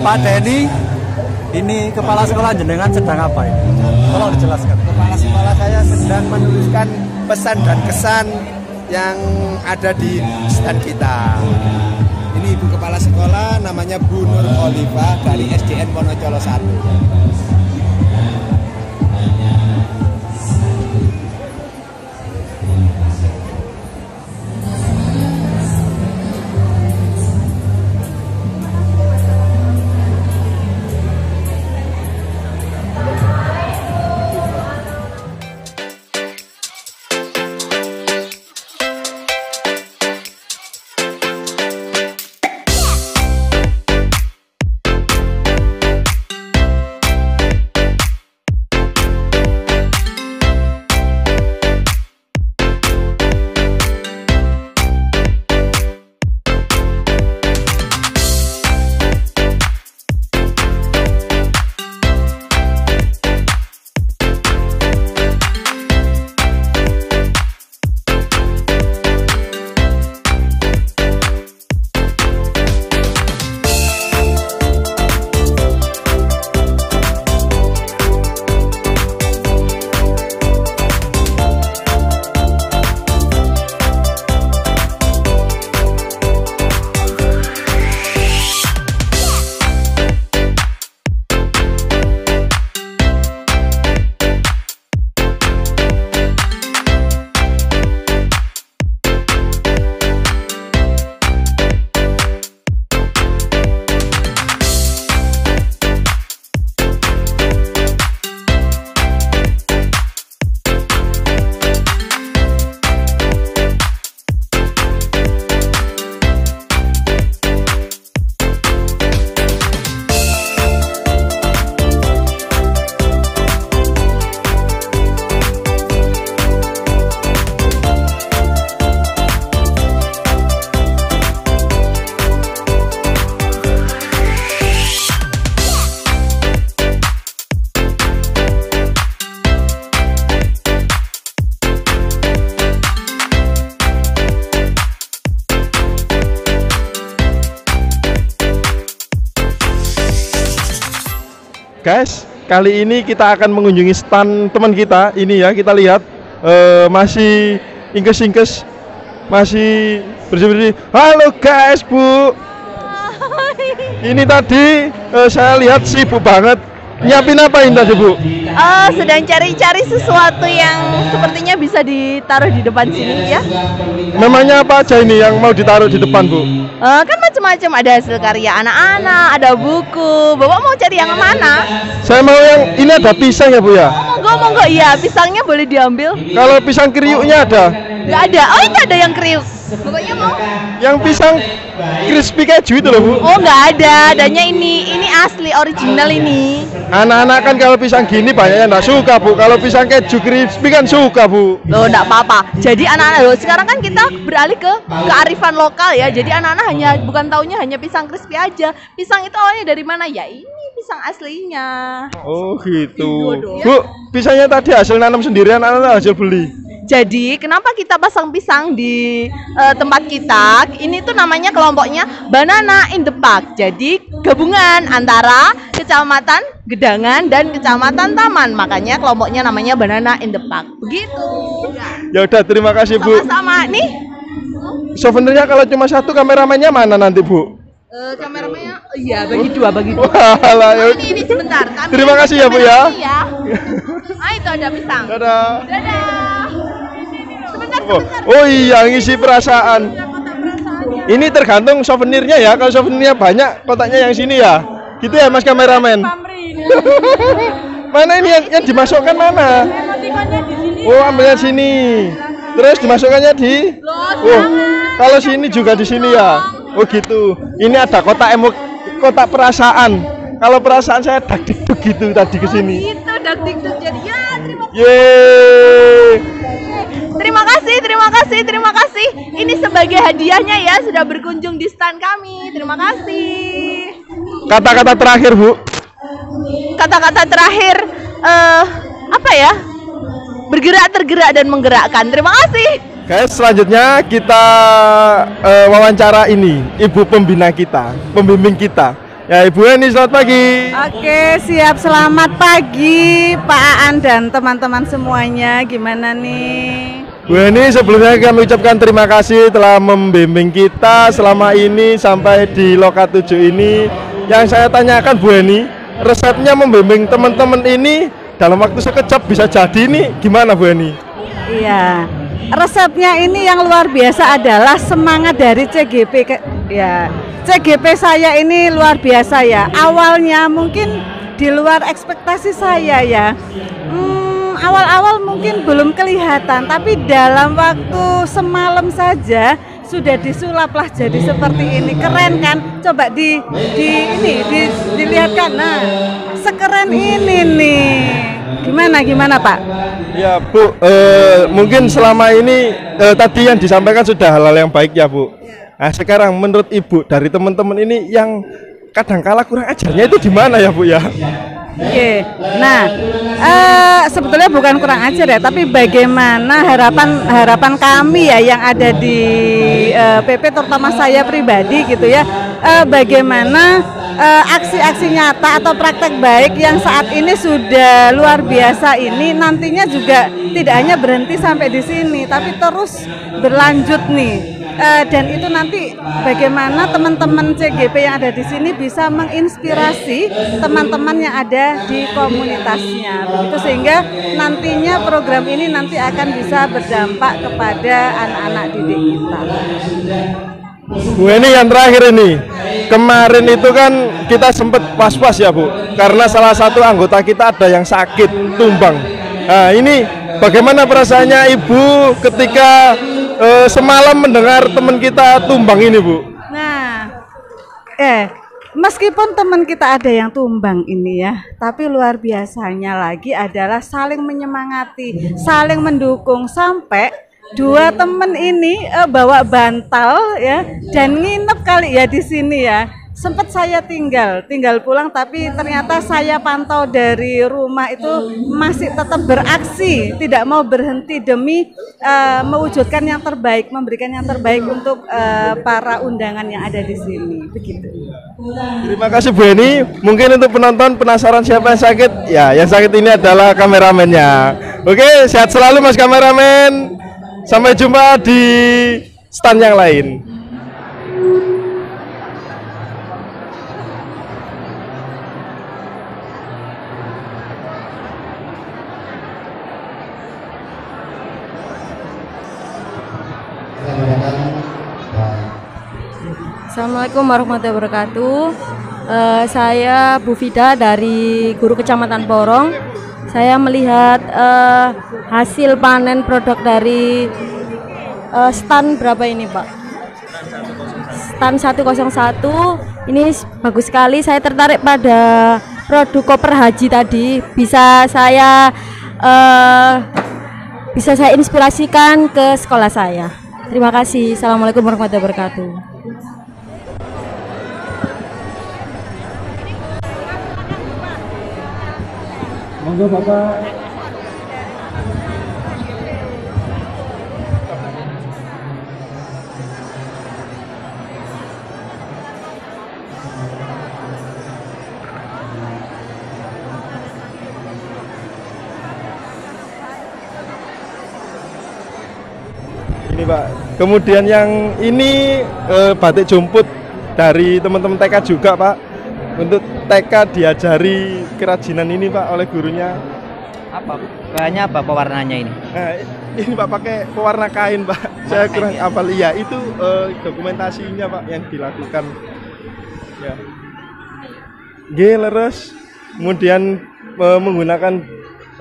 Pak Denny, ini kepala sekolah jenengan sedang apa ini? Tolong dijelaskan. Kepala sekolah saya sedang menuliskan pesan dan kesan yang ada di stand kita. Ini ibu kepala sekolah namanya Bu Nur Oliva dari SDN Wonocolo 1. Guys, kali ini kita akan mengunjungi stand teman kita. Ini ya, kita lihat masih ingkes-ingkes, masih bersih-bersih. Halo guys, Bu. Ini tadi saya lihat sibuk banget. Nyiapin apa ini tadi, Bu? Sedang cari-cari sesuatu yang sepertinya bisa ditaruh di depan sini ya. Memangnya apa aja ini yang mau ditaruh di depan, Bu? Kan macam-macam, ada hasil karya anak-anak, ada buku. Bapak mau cari yang mana? Saya mau yang ini, ada pisang ya, Bu ya? Monggo, iya, pisangnya boleh diambil. Kalau pisang kriuknya ada? Nggak ada. Oh, itu ada yang kriuk. Bapaknya mau? Yang pisang crispy keju itu loh, Bu. Oh, nggak ada. Adanya ini asli original ini. Anak-anak kan kalau pisang gini banyak yang nggak suka, Bu. Kalau pisang keju crispy kan suka, Bu. Loh, nggak apa-apa. Jadi anak-anak loh, sekarang kan kita beralih ke kearifan lokal ya. Jadi anak-anak bukan taunya hanya pisang crispy aja. Pisang itu awalnya dari mana ya? Ini pisang aslinya. Oh gitu. Bu, pisangnya tadi hasil nanam sendirian atau hasil beli? Jadi kenapa kita pasang pisang di tempat kita? Ini tuh namanya kelompoknya Banana in the Park. Jadi gabungan antara Kecamatan Gedangan dan Kecamatan Taman. Makanya kelompoknya namanya Banana in the Park. Begitu. Ya udah, terima kasih, Bu. Sama-sama. Nih. Souvenirnya kalau cuma satu, kameramennya mana nanti, Bu? Kameramennya iya, bagi dua. Walah, ya. Ini sebentar. Terima kasih ya, Bu ya. Itu ada pisang. Dadah. Sebentar. Oh iya, ngisi perasaan. Ini tergantung souvenirnya ya. Kalau souvenirnya banyak, kotaknya yang sini ya. Gitu ya, Mas kameramen. Mana ini yang dimasukkan mana? Oh, ambilnya sini. Terus dimasukkannya di. Oh, kalau sini juga di sini ya. Oh gitu. Ini ada kotak perasaan. Kalau perasaan saya dak-dikduk gitu tadi ke sini. Itu dak-dikduk jadi ya. Terima kasih. Ini sebagai hadiahnya ya, sudah berkunjung di stand kami. Terima kasih. Kata-kata terakhir, Bu. Kata-kata terakhir apa ya? Bergerak, tergerak dan menggerakkan. Terima kasih. Guys, selanjutnya kita wawancara ini ibu pembina kita, pembimbing kita. Ya, Ibu Eni, selamat pagi. Oke, siap. Selamat pagi Pak Aan dan teman-teman semuanya. Gimana nih? Bu Eni, sebelumnya kami ucapkan terima kasih telah membimbing kita selama ini sampai di Loka 7 ini. Yang saya tanyakan Bu Eni, resepnya membimbing teman-teman ini dalam waktu sekejap bisa jadi ini gimana Bu Eni? Iya, resepnya ini yang luar biasa adalah semangat dari CGP. Ya, CGP saya ini luar biasa ya. Awalnya mungkin di luar ekspektasi saya ya. Awal-awal mungkin belum kelihatan, tapi dalam waktu semalam saja sudah disulaplah jadi seperti ini. Keren kan? Coba dilihatkan. Nah, sekeren ini nih. Gimana Pak? Ya Bu, mungkin selama ini tadi yang disampaikan sudah hal-hal yang baik ya Bu. Nah sekarang menurut Ibu dari teman-teman ini yang kadangkala kurang ajarnya itu di mana ya Bu ya? Oke, nah sebetulnya bukan kurang ajar ya, tapi bagaimana harapan kami ya yang ada di PP, terutama saya pribadi gitu ya, bagaimana aksi-aksi nyata atau praktek baik yang saat ini sudah luar biasa ini nantinya juga tidak hanya berhenti sampai di sini, tapi terus berlanjut nih. Dan itu nanti bagaimana teman-teman CGP yang ada di sini bisa menginspirasi teman-teman yang ada di komunitasnya, begitu, sehingga nantinya program ini nanti akan bisa berdampak kepada anak-anak didik kita. Bu ini yang terakhir ini, kemarin itu kan kita sempat was-was ya Bu, karena salah satu anggota kita ada yang sakit tumbang. Nah ini bagaimana perasaannya Ibu ketika semalam mendengar teman kita tumbang ini Bu? Nah, meskipun teman kita ada yang tumbang ini ya, tapi luar biasanya lagi adalah saling menyemangati, saling mendukung, sampai dua teman ini bawa bantal ya dan nginep kali ya di sini ya. Sempat saya tinggal pulang, tapi ternyata saya pantau dari rumah itu masih tetap beraksi, tidak mau berhenti demi mewujudkan yang terbaik, memberikan yang terbaik untuk para undangan yang ada di sini. Begitu. Terima kasih Bu Eni. Mungkin untuk penonton penasaran siapa yang sakit? Ya, yang sakit ini adalah kameramennya. Oke, sehat selalu Mas kameramen. Sampai jumpa di stand yang lain. Assalamualaikum warahmatullahi wabarakatuh. Saya Bu Fida dari Guru Kecamatan Porong. Saya melihat hasil panen produk dari stand berapa ini Pak? Stand 101. Ini bagus sekali. Saya tertarik pada produk koper haji tadi. Bisa saya inspirasikan ke sekolah saya. Terima kasih. Assalamualaikum warahmatullahi wabarakatuh. Monggo Bapak. Ini Pak. Kemudian yang ini batik jumput dari teman-teman TK juga Pak. Untuk TK diajari kerajinan ini Pak oleh gurunya. Apa? Bahannya apa pewarnanya ini? Nah, ini Pak pakai pewarna kain Pak. Saya kurang hafal. Iya, itu dokumentasinya Pak yang dilakukan. Ya. Leres. Kemudian menggunakan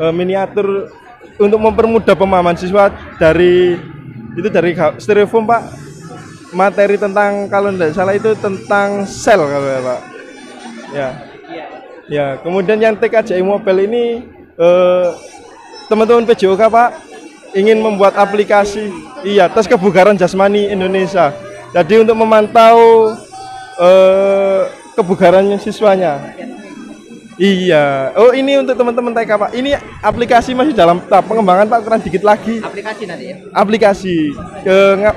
miniatur untuk mempermudah pemahaman siswa dari styrofoam Pak. Materi tentang kalau tidak salah itu tentang sel kalau ya Pak. Ya, kemudian yang TKJI Mobile ini teman-teman PJOK Pak ingin membuat aplikasi tes kebugaran jasmani Indonesia. Jadi untuk memantau kebugaran siswanya. Iya. Oh, ini untuk teman-teman TK, Pak. Ini aplikasi masih dalam tahap pengembangan, Pak. Kurang dikit lagi. Aplikasi nanti ya. Aplikasi.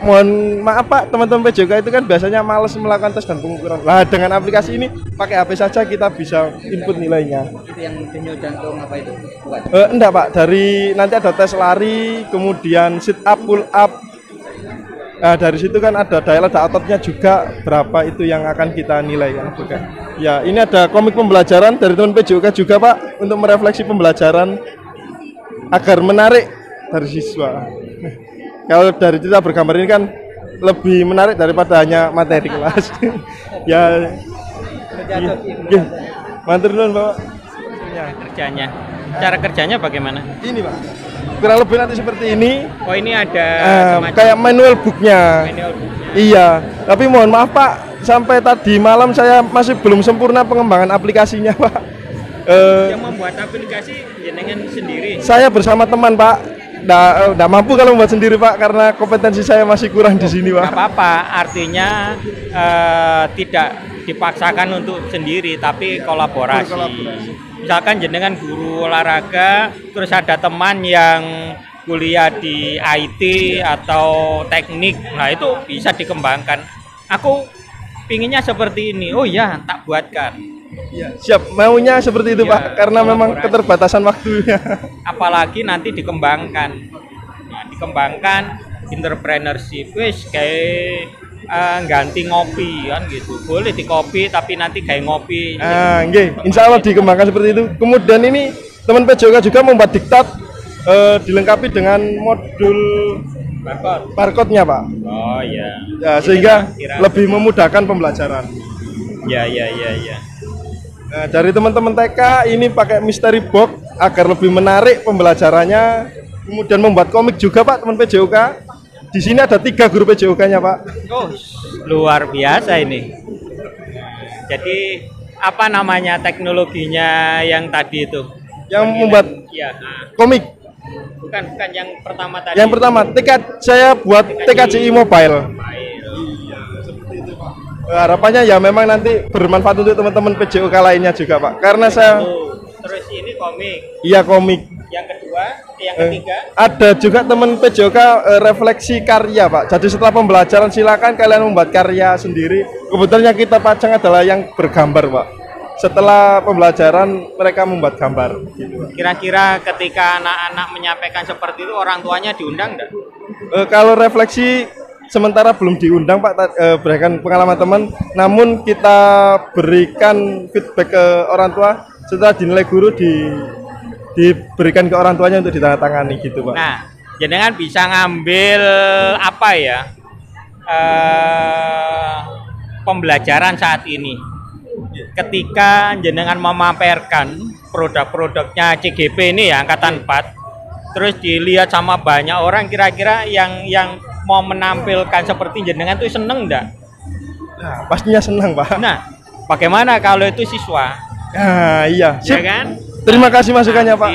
Mohon maaf, Pak, teman-teman PJOK itu kan biasanya males melakukan tes dan pengukuran. Lah, dengan aplikasi ini pakai HP saja kita bisa input nilainya. Itu yang denyut jantung apa itu? Bukan. Enggak, Pak. Dari nanti ada tes lari, kemudian sit up, pull up. Nah, dari situ kan ada daya ledak ototnya juga, berapa itu yang akan kita nilai kan juga. Ya, ini ada komik pembelajaran dari teman PJOK juga, Pak, untuk merefleksi pembelajaran agar menarik dari siswa. Kalau dari kita bergambar ini kan lebih menarik daripada hanya materi kelas. Ya, mantur nuwun, Pak. Kerjanya. Cara kerjanya bagaimana? Ini, Pak. Kurang lebih nanti seperti ini. Oh, ini ada kayak manual booknya. Iya, tapi mohon maaf, Pak, sampai tadi malam saya masih belum sempurna pengembangan aplikasinya, Pak. Yang membuat aplikasi jenengan sendiri. Saya bersama teman, Pak. Nggak mampu kalau membuat sendiri, Pak, karena kompetensi saya masih kurang di sini, Pak. Nggak apa-apa, artinya tidak dipaksakan untuk sendiri, tapi kolaborasi. Misalkan jenengan guru olahraga, terus ada teman yang kuliah di IT atau teknik, nah itu bisa dikembangkan. Aku pinginnya seperti ini, oh ya tak buatkan. Ya, siap, maunya seperti itu, ya, Pak, karena memang keterbatasan waktunya. Apalagi nanti dikembangkan, nah, dikembangkan entrepreneurship, wis kayak ganti ngopi kan gitu, boleh di kopi tapi nanti kayak ngopi. Nggih, insya Allah dikembangkan seperti itu. Kemudian ini teman PJOK juga membuat diktat dilengkapi dengan modul barcode-nya, Pak. Oh iya. Ya, sehingga lebih memudahkan pembelajaran. Ya. Nah, dari teman-teman TK ini pakai mystery box agar lebih menarik pembelajarannya. Kemudian membuat komik juga, Pak, teman PJOK. Di sini ada 3 guru PJOK-nya, Pak. Oh, luar biasa ini. Jadi apa namanya teknologinya yang tadi itu? Yang membuat komik. Bukan yang pertama tadi. Yang pertama, saya buat TKJI Mobile. Iya, seperti itu, Pak. Harapannya ya memang nanti bermanfaat untuk teman-teman PJOK lainnya juga, Pak. Karena saya terus ini komik. Iya, komik. Yang kedua, yang ketiga ada juga teman PJOK refleksi karya, Pak. Jadi setelah pembelajaran silakan kalian membuat karya sendiri. Kebetulan yang kita pajang adalah yang bergambar, Pak. Setelah pembelajaran mereka membuat gambar. Gitu. Kira-kira ketika anak-anak menyampaikan seperti itu orang tuanya diundang enggak? Kalau refleksi sementara belum diundang, Pak, berikan pengalaman teman. Namun kita berikan feedback ke orang tua setelah dinilai guru diberikan ke orang tuanya untuk ditandatangani gitu, Pak. Nah, jenengan bisa ngambil apa ya pembelajaran saat ini. Ketika jenengan memamerkan produk-produknya CGP ini ya Angkatan 4, terus dilihat sama banyak orang, kira-kira yang mau menampilkan seperti jenengan itu seneng enggak? Nah, pastinya senang, Pak. Nah, bagaimana kalau itu siswa? Nah, iya. Ya kan? Terima kasih masukannya, Pak.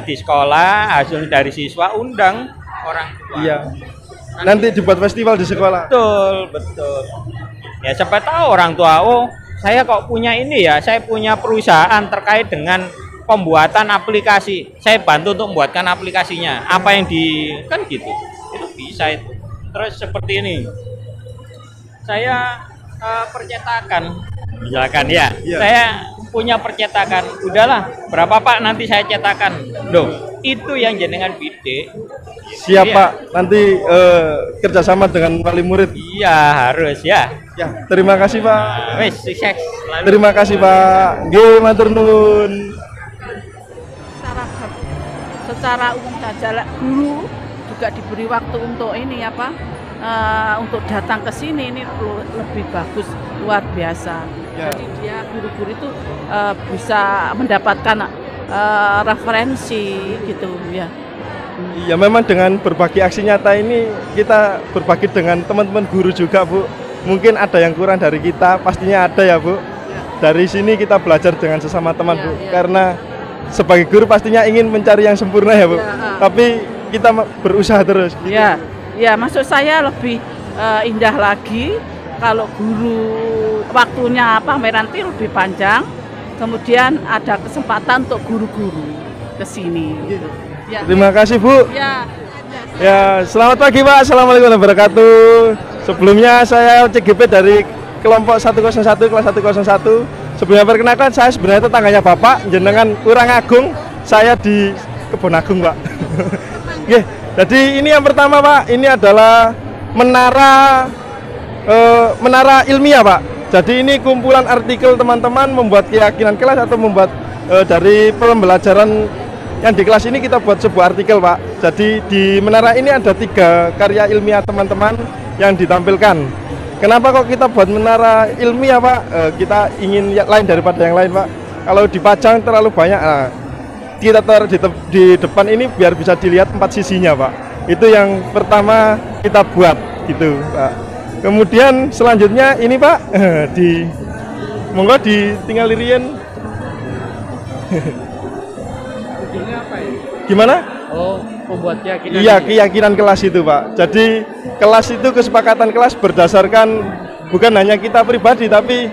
Di sekolah hasil dari siswa undang orang tua. Iya. Nanti dibuat festival di sekolah. Betul. Ya siapa tahu orang tua, oh saya kok punya ini ya, saya punya perusahaan terkait dengan pembuatan aplikasi. Saya bantu untuk membuatkan aplikasinya. Apa yang kan gitu. Itu bisa itu. Terus seperti ini. Saya percetakan. Misalkan ya, saya punya percetakan, udahlah berapa Pak nanti saya cetakan. Loh, itu yang jenengan bidik. Siapa nanti kerjasama dengan wali murid? Iya harus ya. Ya, terima kasih, Pak. Wes sukses. Terima kasih, Pak. Nggih, matur nuwun. Secara umum saja guru juga diberi waktu untuk ini apa? Untuk datang ke sini ini lebih bagus, luar biasa. Ya. Jadi dia guru-guru itu bisa mendapatkan referensi gitu ya. Iya, memang dengan berbagi aksi nyata ini kita berbagi dengan teman-teman guru juga, Bu. Mungkin ada yang kurang dari kita, pastinya ada ya, Bu. Dari sini kita belajar dengan sesama teman, Bu. Karena sebagai guru pastinya ingin mencari yang sempurna ya, Bu. Tapi kita berusaha terus. Gitu. Ya, maksud saya lebih indah lagi kalau guru waktunya pameran itu lebih panjang, kemudian ada kesempatan untuk guru-guru ke sini. Gitu. Ya. Terima kasih Bu. Ya. Ya, selamat pagi Pak. Assalamualaikum warahmatullahi wabarakatuh. Sebelumnya saya CGP dari kelompok 101 kelas 101. Sebelumnya perkenalkan, saya sebenarnya tetangganya Bapak, jenengan Urang Agung, saya di Kebon Agung, Pak. Oke, jadi ini yang pertama, Pak. Ini adalah menara ilmiah, Pak. Jadi ini kumpulan artikel teman-teman membuat keyakinan kelas atau membuat dari pembelajaran yang di kelas ini kita buat sebuah artikel, Pak. Jadi di menara ini ada 3 karya ilmiah teman-teman yang ditampilkan. Kenapa kok kita buat menara ilmiah, Pak? Kita ingin lain daripada yang lain, Pak. Kalau dipajang terlalu banyak, nah, kita taruh di depan ini biar bisa dilihat 4 sisinya, Pak. Itu yang pertama kita buat, gitu, Pak. Kemudian selanjutnya ini, Pak, monggo ditinggal lirian. Gimana? Oh, membuat keyakinan. Iya, keyakinan kelas itu, Pak. Jadi kelas itu kesepakatan kelas berdasarkan bukan hanya kita pribadi tapi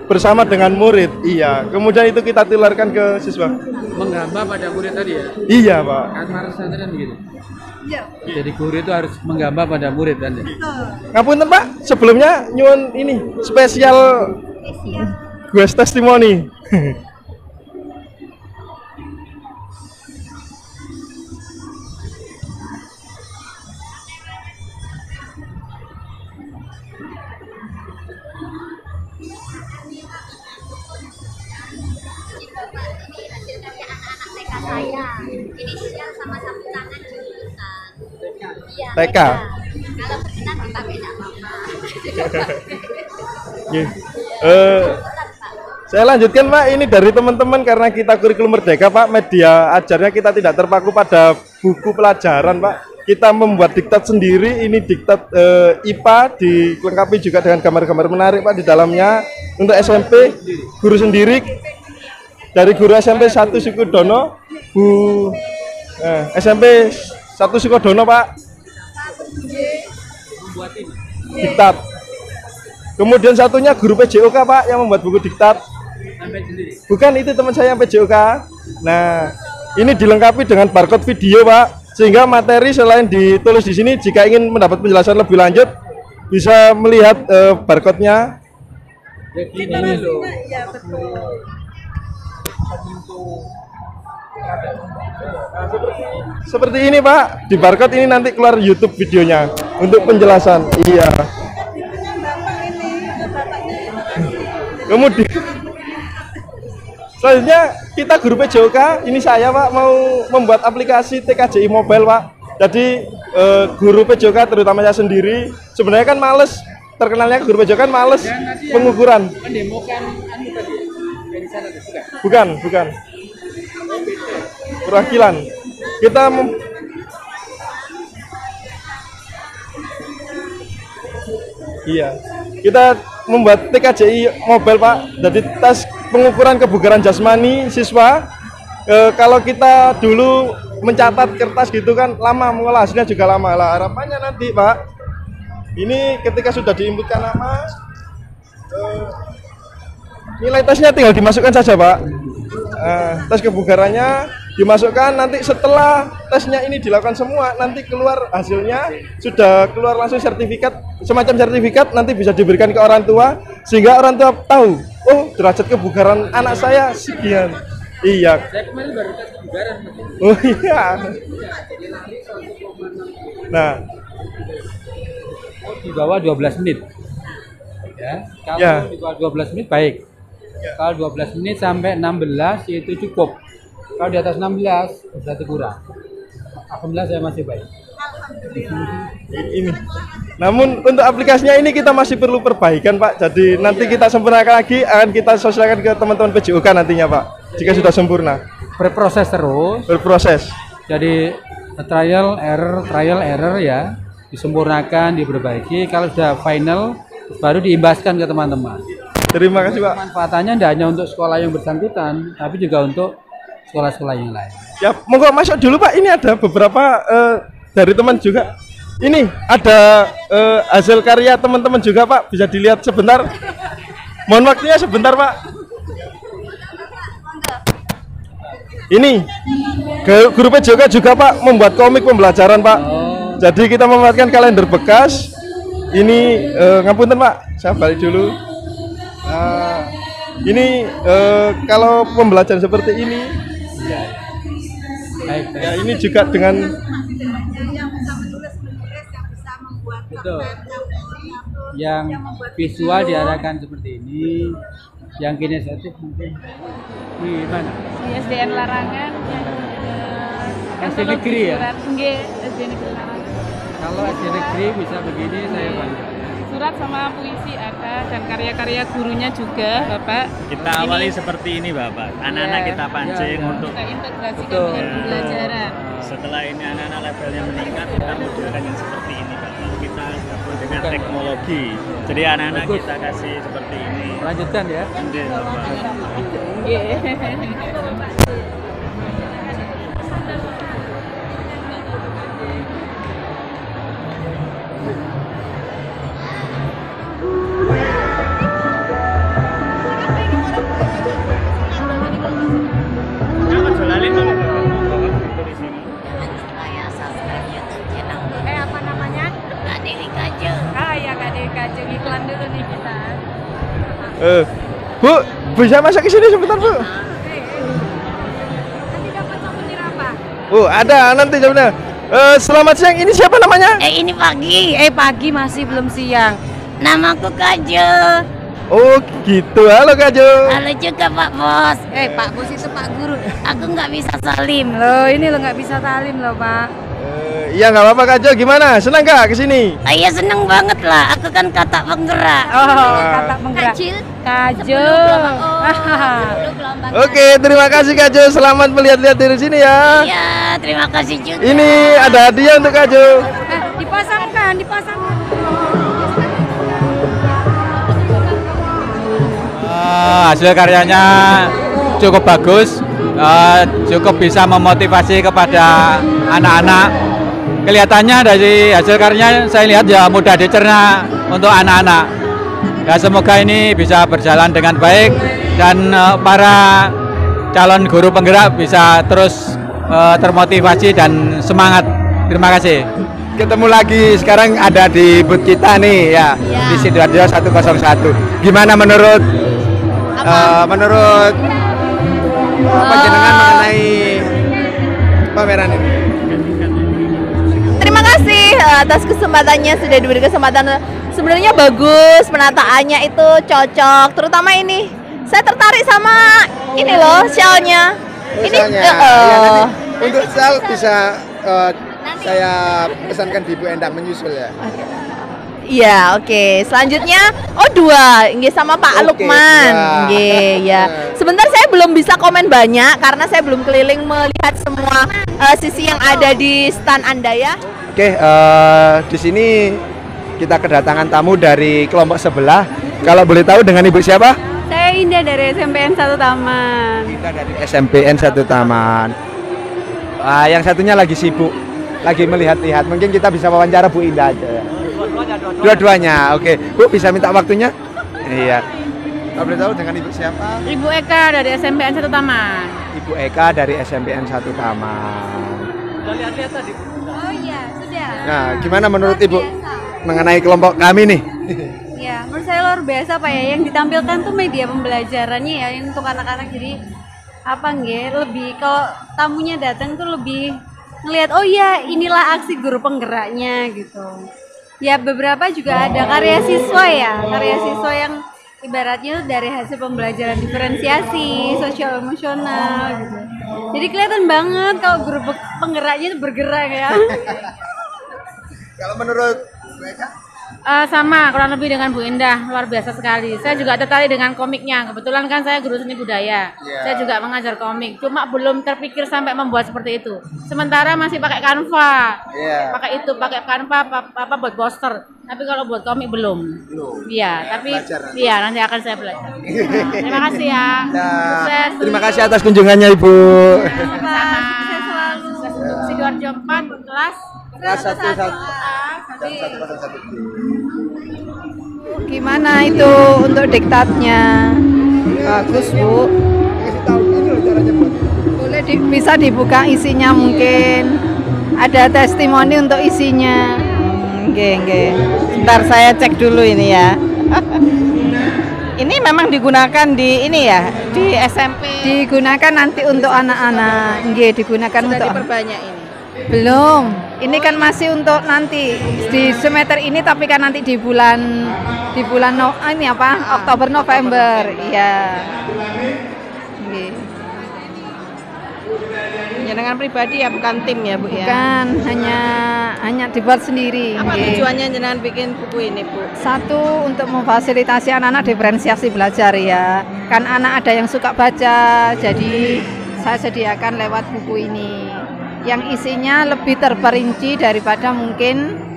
bersama dengan murid. Iya. Kemudian itu kita tularkan ke siswa. Menggamba pada murid tadi ya? Iya, Pak. Kan pesantren begitu. Iya. Jadi guru itu harus menggamba pada murid kan ya? Ngapunten, Pak. Sebelumnya nyuwun ini spesial guest testimoni. Saya inisial sama sapu tangan jurusan. Iya. TK. Kalau berkenan dipakai tidak apa-apa. Saya lanjutkan, Pak. Ini dari teman-teman karena kita kurikulum merdeka, Pak. Media ajarnya kita tidak terpaku pada buku pelajaran, Pak. Kita membuat diktat sendiri. Ini diktat IPA dilengkapi juga dengan gambar-gambar menarik, Pak, di dalamnya. Untuk SMP guru sendiri dari guru SMP 1 Sukodono, SMP 1 Sukodono, Pak. Diktat. Kemudian satunya guru PJOK, Pak, yang membuat buku diktat. Bukan, itu teman saya yang PJOK. Nah, ini dilengkapi dengan barcode video, Pak, sehingga materi selain ditulis di sini, jika ingin mendapat penjelasan lebih lanjut bisa melihat barcode-nya. Seperti ini, Pak. Di barcode ini nanti keluar YouTube videonya untuk penjelasan. Iya. Kemudian selanjutnya kita guru PJOK, ini saya, Pak, mau membuat aplikasi TKJI mobile, Pak. Jadi guru PJOK terutama saya sendiri sebenarnya kan males, terkenalnya guru PJOK kan males pengukuran. Bukan. Perwakilan. Kita membuat TKJI mobile, Pak. Jadi tes pengukuran kebugaran jasmani siswa. Kalau kita dulu mencatat kertas gitu kan lama, mengolah hasilnya juga lama. Lah harapannya nanti, Pak, ini ketika sudah diinputkan nama, nilai tesnya tinggal dimasukkan saja, Pak. Tes kebugarannya dimasukkan, nanti setelah tesnya ini dilakukan semua, nanti keluar hasilnya, sudah keluar langsung sertifikat, semacam sertifikat, nanti bisa diberikan ke orang tua, sehingga orang tua tahu, oh derajat kebugaran anak saya sekian. Iya. Saya kemarin baru tes kebugaran. Oh iya. Nah, di bawah 12 menit. Ya, kalau di bawah 12 menit baik. Kalau 12 menit sampai 16 itu cukup. Kalau di atas 16 berarti kurang. Alhamdulillah saya masih baik. Ini. Namun untuk aplikasinya ini kita masih perlu perbaikan, Pak. Jadi nanti kita sempurnakan lagi, akan kita sosialisasikan ke teman-teman PJOK nantinya, Pak. Jika sudah sempurna. Berproses terus. Berproses. Jadi trial error ya, disempurnakan, diperbaiki. Kalau sudah final baru diimbaskan ke teman-teman. Terima kasih, Pak. Manfaatannya tidak hanya untuk sekolah yang bersangkutan, tapi juga untuk sekolah-sekolah yang lain. Ya, monggo masuk dulu, Pak. Ini ada beberapa dari teman juga. Ini ada hasil karya teman-teman juga, Pak. Bisa dilihat sebentar. Mohon waktunya sebentar, Pak. Ini guru PJK juga Pak membuat komik pembelajaran Pak. Jadi kita membuatkan kalender bekas. Ini ngapunten Pak, saya balik dulu. Ini kalau pembelajaran seperti ini, ya ini juga dengan betul. Yang visual diarahkan seperti ini, yang kinestetik mungkin di mana? Di SDN Larangan yang SD negeri ya? SD negeri Larangan. Kalau SD negeri bisa begini saya bangga. Surat sama puisi ada dan karya-karya gurunya juga, Bapak. Kita awali seperti ini, Bapak. Anak-anak kita pancing untuk kita integrasikan dengan pembelajaran. Setelah ini anak-anak levelnya meningkat, kita modelkan yang seperti ini, Bapak. Kita gabung dengan teknologi. Jadi anak-anak kita kasih seperti ini. Lanjutkan ya. Oke, Bapak. Apa namanya? Kak Dewi Kajeng. Ah ya, Kak Dewi Kajeng, iklan dulu nih kita. Bu, bisa masuk ke sini sebentar Bu. Nanti dapat souvenir apa? Ada nanti sebentar. Selamat siang, ini siapa namanya? Ini pagi, pagi masih belum siang. Namaku Kajo. Oh gitu, halo Kajo. Halo juga Pak Bos. Pak Bos itu Pak Guru. Aku nggak bisa salim loh, ini lo nggak bisa salim loh Pak. Iya nggak apa-apa Kajo, gimana? Senang nggak kesini? Iya seneng banget lah, aku kan kata penggerak. Kata penggerak. Kajo. Oke, terima kasih Kajo, selamat melihat-lihat dari sini ya. Iya, terima kasih juga. Ini ada hadiah untuk Kajo. Dipasangkan. Hasil karyanya cukup bagus, cukup bisa memotivasi kepada anak-anak. Kelihatannya dari hasil karyanya saya lihat ya mudah dicerna untuk anak-anak. Ya semoga ini bisa berjalan dengan baik dan para calon guru penggerak bisa terus termotivasi dan semangat. Terima kasih. Ketemu lagi sekarang ada di booth kita nih ya, di Sidoarjo 101. Gimana menurut panjenengan mengenai pameran ini? Terima kasih atas kesempatannya, sudah diberi kesempatan. Sebenarnya bagus, penataannya itu cocok, terutama ini. Saya tertarik sama ini loh, shell-nya. Ini untuk shell bisa saya pesankan di Bu Endang menyusul ya. Iya, oke. Selanjutnya, dua, nggih sama Pak Lukman. Nggih, ya. Sebentar saya belum bisa komen banyak karena saya belum keliling melihat semua sisi yang ada di stand Anda ya. Oke, di sini kita kedatangan tamu dari kelompok sebelah. Kalau boleh tahu dengan Ibu siapa? Saya Indah dari SMPN 1 Taman. Kita dari SMPN 1 Taman. Yang satunya lagi sibuk, lagi melihat-lihat. Mungkin kita bisa wawancara Bu Indah aja ya. Dua-duanya, oke. Bu bisa minta waktunya? Iya. Kalau boleh tahu dengan Ibu siapa? Ibu Eka dari SMPN 1 Taman. Ibu Eka dari SMPN 1 Taman. Sudah lihat-lihat tadi? Oh iya, sudah. Nah, gimana menurut Ibu mengenai kelompok kami nih? Ya, menurut saya luar biasa Pak ya. Yang ditampilkan tuh media pembelajarannya ya, yang untuk anak-anak. Jadi lebih kalau tamunya datang tuh lebih ngelihat, oh iya inilah aksi guru penggeraknya gitu. Ya beberapa juga ada karya siswa yang ibaratnya dari hasil pembelajaran diferensiasi, sosial emosional gitu. Jadi kelihatan banget kalau guru penggeraknya itu bergerak ya. Kalau menurut mereka? Sama, kurang lebih dengan Bu Indah, luar biasa sekali. Saya juga tertarik dengan komiknya. Kebetulan kan saya guru seni budaya. Saya juga mengajar komik. Cuma belum terpikir sampai membuat seperti itu. Sementara masih pakai Canva. Pakai Canva buat poster. Tapi kalau buat komik belum. Iya, tapi nanti akan saya belajar. Terima kasih ya. Sukses. Terima kasih atas kunjungannya Ibu. Sama. Sukses selalu. Sidoarjo 4 kelas 1. Gimana itu untuk diktatnya? Bagus Bu. Kasih tahu ini loh caranya buat. Boleh bisa dibuka isinya mungkin. Ada testimoni untuk isinya. Nggih. Sebentar saya cek dulu ini ya. Ini memang digunakan di ini ya, di SMP. Digunakan nanti untuk anak-anak. Nggih, digunakan Sudah untuk diperbanyak ini. belum. Ini kan masih untuk nanti di semester ini, tapi kan nanti di bulan ini apa? Oktober November. Iya. Nggih. Jenengan pribadi ya, bukan tim ya, Bu ya. Bukan, hanya dibuat sendiri. Apa nggih. tujuannya jenengan bikin buku ini, Bu? Satu, untuk memfasilitasi anak-anak diferensiasi belajar ya. Kan anak ada yang suka baca, jadi saya sediakan lewat buku ini. Yang isinya lebih terperinci daripada mungkin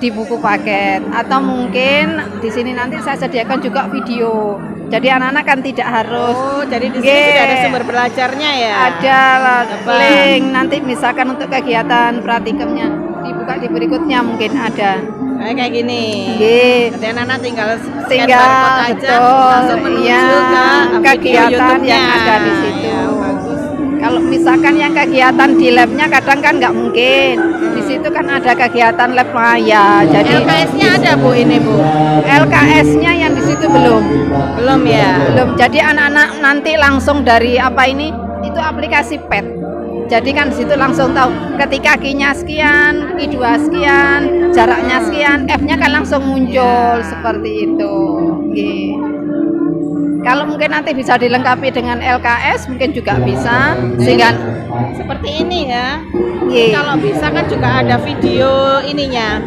di buku paket, atau mungkin di sini nanti saya sediakan juga video. Jadi anak-anak kan tidak harus. Jadi di sini sudah ada sumber belajarnya ya. Ada link nanti misalkan untuk kegiatan praktikumnya dibuka di berikutnya mungkin ada. Kayak gini. Nanti anak-anak tinggal tinggal aja, langsung menuju ke kegiatan yang ada di situ. Kalau misalkan yang kegiatan di labnya kadang kan nggak mungkin. Di situ kan ada kegiatan lab maya. Jadi LKS-nya ada Bu ini Bu. LKS-nya yang di situ belum. Belum ya. Belum. Jadi anak-anak nanti langsung dari apa ini? Itu aplikasi PET. Jadi kan di situ langsung tahu ketika Q-nya sekian, Q2 sekian, jaraknya sekian, F-nya kan langsung muncul seperti itu. Kalau mungkin nanti bisa dilengkapi dengan LKS mungkin juga bisa, sehingga seperti ini ya. Kalau bisa kan juga ada video ininya.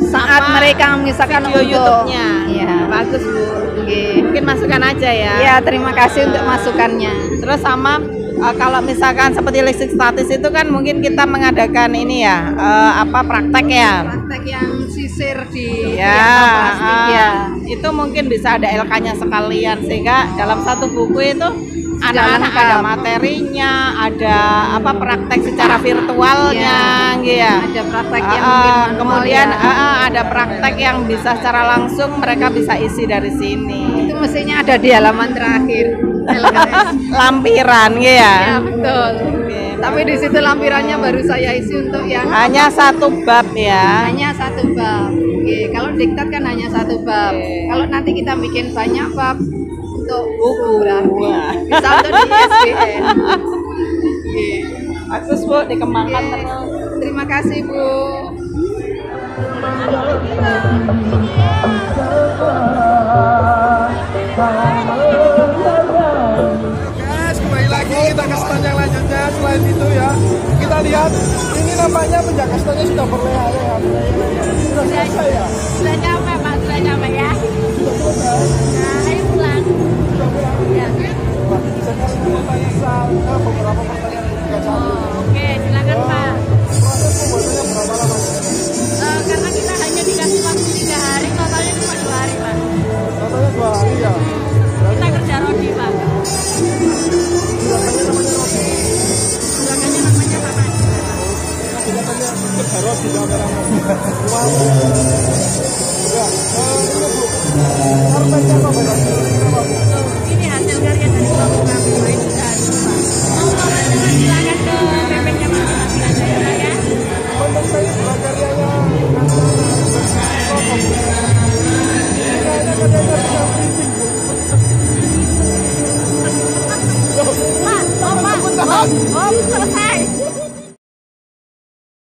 Saat mereka misalkan video untuk YouTube-nya. Iya. Bagus Bu. Mungkin masukkan aja ya. Ya, terima kasih untuk masukannya. Terus sama kalau misalkan seperti listrik statis itu kan mungkin kita mengadakan ini ya, praktek ya. Praktek yang sisir di ya, plastik ya. Itu mungkin bisa ada LK-nya sekalian, sehingga dalam satu buku itu anak-anak ada materinya, ada praktek secara virtualnya, ya. Ada praktek yang mungkin kemudian ada praktek yang bisa secara langsung mereka bisa isi dari sini. Itu mestinya ada di halaman terakhir. Lampiran ya. Ya betul. Tapi di situ lampirannya baru saya isi untuk yang hanya satu bab ya. Hanya satu bab. Kalau diktat kan hanya satu bab. Kalau nanti kita bikin banyak bab untuk buku berarti bisa untuk di ISBN. Bagus Bu, dikembangkan terus. Terima kasih Bu. Kembali lagi kita ke stand yang lanjutnya. Selain itu ya, kita lihat ini nampaknya penjaga standnya sudah berleha-leha ya. Sudah selesai ya? Sudah capek Pak, sudah capek ya. Nah, ayo pulang. Ya. Bisa kasih tanya beberapa pertanyaan yang juga cantik. Oke, silakan Pak. Proses pembuatannya berapa lama? Karena kita hanya dikasih waktu 3 hari, totalnya cuma 2 hari Pak. Totalnya 2 hari ya? Kita kerja rodi Pak. Gerakannya namanya rodi? Gerakannya namanya Pak. Gerakannya kerja rodi kameramen. Wow. Ya, ini Bu.